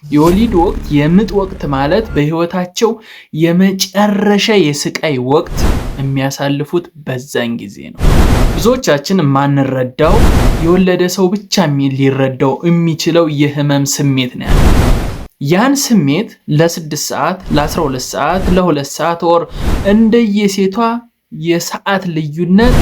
የወሊድ ወቅት የምጥ ወቅት ማለት በህይወታቸው የመጨረሻ የስቃይ ወቅት የሚያሳልፉት በዛን ጊዜ ነው። ብዙዎቻችን ማንረዳው የወለደ ሰው ብቻ ሊረዳው የሚችለው የህመም ስሜት ነው ያለው። ያን ስሜት ለ6 ሰዓት፣ ለ12 ሰዓት፣ ለ2 ሰዓት ወር እንደየሴቷ የሰዓት ልዩነት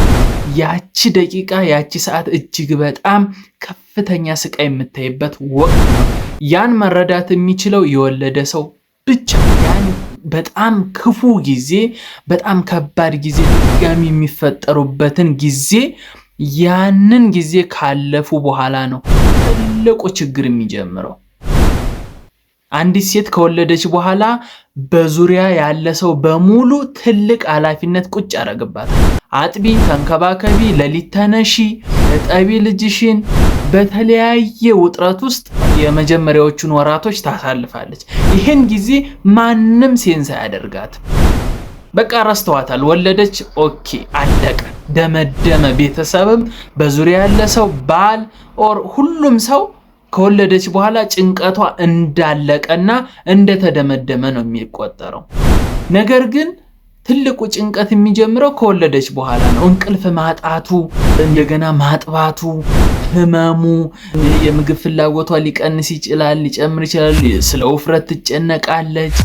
ያቺ ደቂቃ ያቺ ሰዓት እጅግ በጣም ከፍተኛ ስቃይ የምታይበት ወቅት ነው። ያን መረዳት የሚችለው የወለደ ሰው ብቻ። ያን በጣም ክፉ ጊዜ፣ በጣም ከባድ ጊዜ ድጋሚ የሚፈጠሩበትን ጊዜ ያንን ጊዜ ካለፉ በኋላ ነው ትልቁ ችግር የሚጀምረው። አንዲት ሴት ከወለደች በኋላ በዙሪያ ያለ ሰው በሙሉ ትልቅ ኃላፊነት ቁጭ ያደርግባታል። አጥቢ፣ ተንከባከቢ፣ ሌሊት ተነሺ፣ እጠቢ ልጅሽን። በተለያየ ውጥረት ውስጥ የመጀመሪያዎቹን ወራቶች ታሳልፋለች። ይሄን ጊዜ ማንም ሴንስ ያደርጋት በቃ ረስተዋታል። ወለደች፣ ኦኬ አለቀ፣ ደመደመ። ቤተሰብም በዙሪያ ያለ ሰው ባል ኦር ሁሉም ሰው ከወለደች በኋላ ጭንቀቷ እንዳለቀና እንደተደመደመ ነው የሚቆጠረው። ነገር ግን ትልቁ ጭንቀት የሚጀምረው ከወለደች በኋላ ነው። እንቅልፍ ማጣቱ፣ እንደገና ማጥባቱ፣ ህመሙ፣ የምግብ ፍላጎቷ ሊቀንስ ይችላል፣ ሊጨምር ይችላል። ስለ ውፍረት ትጨነቃለች።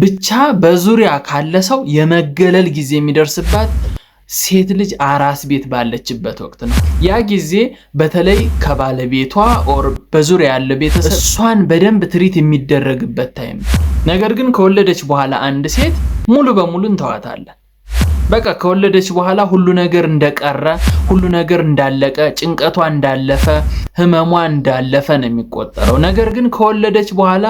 ብቻ በዙሪያ ካለ ሰው የመገለል ጊዜ የሚደርስባት ሴት ልጅ አራስ ቤት ባለችበት ወቅት ነው። ያ ጊዜ በተለይ ከባለቤቷ ኦር በዙሪያ ያለ ቤተሰብ እሷን በደንብ ትሪት የሚደረግበት ታይም። ነገር ግን ከወለደች በኋላ አንድ ሴት ሙሉ በሙሉ እንተዋታለን። በቃ ከወለደች በኋላ ሁሉ ነገር እንደቀረ፣ ሁሉ ነገር እንዳለቀ፣ ጭንቀቷ እንዳለፈ፣ ህመሟ እንዳለፈ ነው የሚቆጠረው። ነገር ግን ከወለደች በኋላ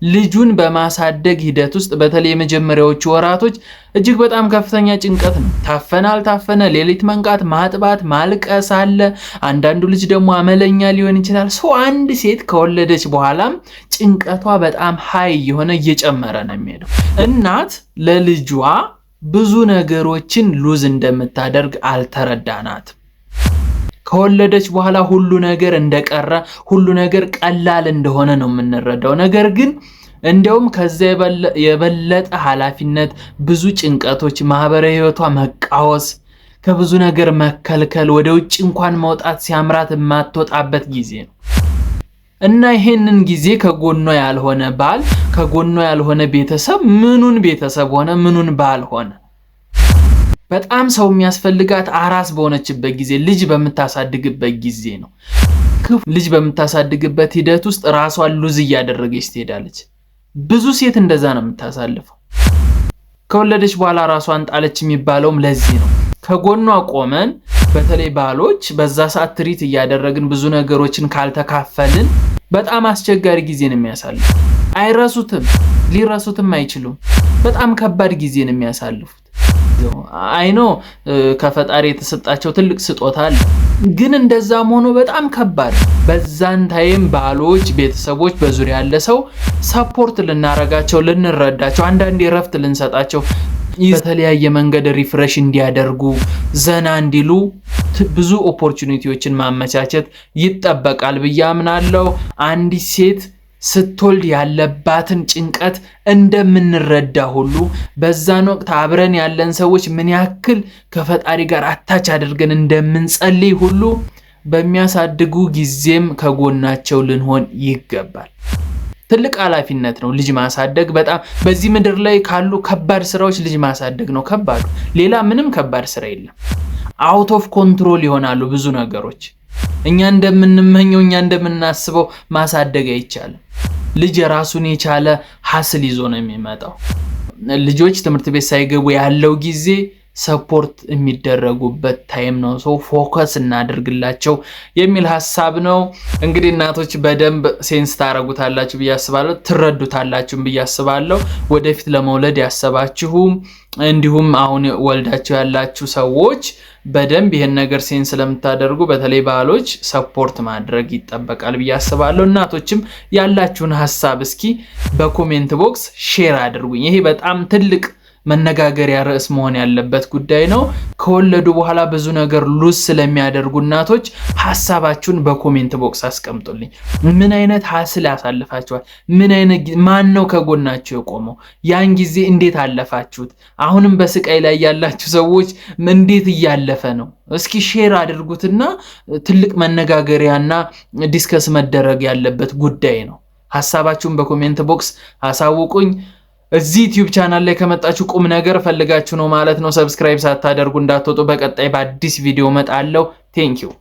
ልጁን በማሳደግ ሂደት ውስጥ በተለይ የመጀመሪያዎቹ ወራቶች እጅግ በጣም ከፍተኛ ጭንቀት ነው። ታፈነ አልታፈነ፣ ሌሊት መንቃት፣ ማጥባት፣ ማልቀስ አለ። አንዳንዱ ልጅ ደግሞ አመለኛ ሊሆን ይችላል። አንድ ሴት ከወለደች በኋላም ጭንቀቷ በጣም ሃይ የሆነ እየጨመረ ነው የሚሄደው። እናት ለልጇ ብዙ ነገሮችን ሉዝ እንደምታደርግ አልተረዳናት። ከወለደች በኋላ ሁሉ ነገር እንደቀረ፣ ሁሉ ነገር ቀላል እንደሆነ ነው የምንረዳው። ነገር ግን እንደውም ከዛ የበለጠ ኃላፊነት፣ ብዙ ጭንቀቶች፣ ማህበራዊ ህይወቷ መቃወስ፣ ከብዙ ነገር መከልከል፣ ወደ ውጭ እንኳን መውጣት ሲያምራት የማትወጣበት ጊዜ ነው እና ይሄንን ጊዜ ከጎኗ ያልሆነ ባል፣ ከጎኗ ያልሆነ ቤተሰብ ምኑን ቤተሰብ ሆነ? ምኑን ባል ሆነ? በጣም ሰው የሚያስፈልጋት አራስ በሆነችበት ጊዜ፣ ልጅ በምታሳድግበት ጊዜ ነው። ልጅ በምታሳድግበት ሂደት ውስጥ ራሷን ሉዝ እያደረገች ትሄዳለች። ብዙ ሴት እንደዛ ነው የምታሳልፈው። ከወለደች በኋላ ራሷን ጣለች የሚባለውም ለዚህ ነው። ከጎኗ ቆመን በተለይ ባሎች በዛ ሰዓት ትሪት እያደረግን ብዙ ነገሮችን ካልተካፈልን በጣም አስቸጋሪ ጊዜ ነው የሚያሳልፉት። አይረሱትም፣ ሊረሱትም አይችሉም። በጣም ከባድ ጊዜ ነው የሚያሳልፉት። አይኖ ከፈጣሪ የተሰጣቸው ትልቅ ስጦታ አለ፣ ግን እንደዛም ሆኖ በጣም ከባድ። በዛን ታይም ባሎች፣ ቤተሰቦች፣ በዙሪያ ያለ ሰው ሰፖርት ልናረጋቸው፣ ልንረዳቸው፣ አንዳንዴ ረፍት ልንሰጣቸው፣ በተለያየ መንገድ ሪፍሬሽ እንዲያደርጉ፣ ዘና እንዲሉ ብዙ ኦፖርቹኒቲዎችን ማመቻቸት ይጠበቃል ብዬ አምናለሁ። አንዲት ሴት ስትወልድ ያለባትን ጭንቀት እንደምንረዳ ሁሉ በዛን ወቅት አብረን ያለን ሰዎች ምን ያክል ከፈጣሪ ጋር አታች አድርገን እንደምንጸልይ ሁሉ በሚያሳድጉ ጊዜም ከጎናቸው ልንሆን ይገባል። ትልቅ ኃላፊነት ነው ልጅ ማሳደግ። በጣም በዚህ ምድር ላይ ካሉ ከባድ ስራዎች ልጅ ማሳደግ ነው ከባዱ። ሌላ ምንም ከባድ ስራ የለም። አውት ኦፍ ኮንትሮል ይሆናሉ ብዙ ነገሮች። እኛ እንደምንመኘው፣ እኛ እንደምናስበው ማሳደግ አይቻልም። ልጅ የራሱን የቻለ ሀስል ይዞ ነው የሚመጣው። ልጆች ትምህርት ቤት ሳይገቡ ያለው ጊዜ ሰፖርት የሚደረጉበት ታይም ነው። ፎከስ እናደርግላቸው የሚል ሐሳብ ነው። እንግዲህ እናቶች በደንብ ሴንስ ታረጉታላችሁ ብዬ አስባለሁ፣ ትረዱታላችሁ ብዬ አስባለሁ። ወደፊት ለመውለድ ያሰባችሁ እንዲሁም አሁን ወልዳችሁ ያላችሁ ሰዎች በደንብ ይሄን ነገር ሴንስ ስለምታደርጉ በተለይ ባሎች ሰፖርት ማድረግ ይጠበቃል ብዬ አስባለሁ። እናቶችም ያላችሁን ሐሳብ እስኪ በኮሜንት ቦክስ ሼር አድርጉኝ። ይሄ በጣም ትልቅ መነጋገሪያ ርዕስ መሆን ያለበት ጉዳይ ነው። ከወለዱ በኋላ ብዙ ነገር ሉዝ ስለሚያደርጉ እናቶች ሐሳባችሁን በኮሜንት ቦክስ አስቀምጡልኝ። ምን አይነት ሐስል ያሳልፋችኋል? ምን አይነት ማን ነው ከጎናችሁ የቆመው? ያን ጊዜ እንዴት አለፋችሁት? አሁንም በስቃይ ላይ ያላችሁ ሰዎች እንዴት እያለፈ ነው? እስኪ ሼር አድርጉትና ትልቅ መነጋገሪያና ዲስከስ መደረግ ያለበት ጉዳይ ነው። ሐሳባችሁን በኮሜንት ቦክስ አሳውቁኝ። እዚህ ዩቲዩብ ቻናል ላይ ከመጣችሁ ቁም ነገር ፈልጋችሁ ነው ማለት ነው። ሰብስክራይብ ሳታደርጉ እንዳትወጡ። በቀጣይ በአዲስ ቪዲዮ መጣለሁ። ቴንኪው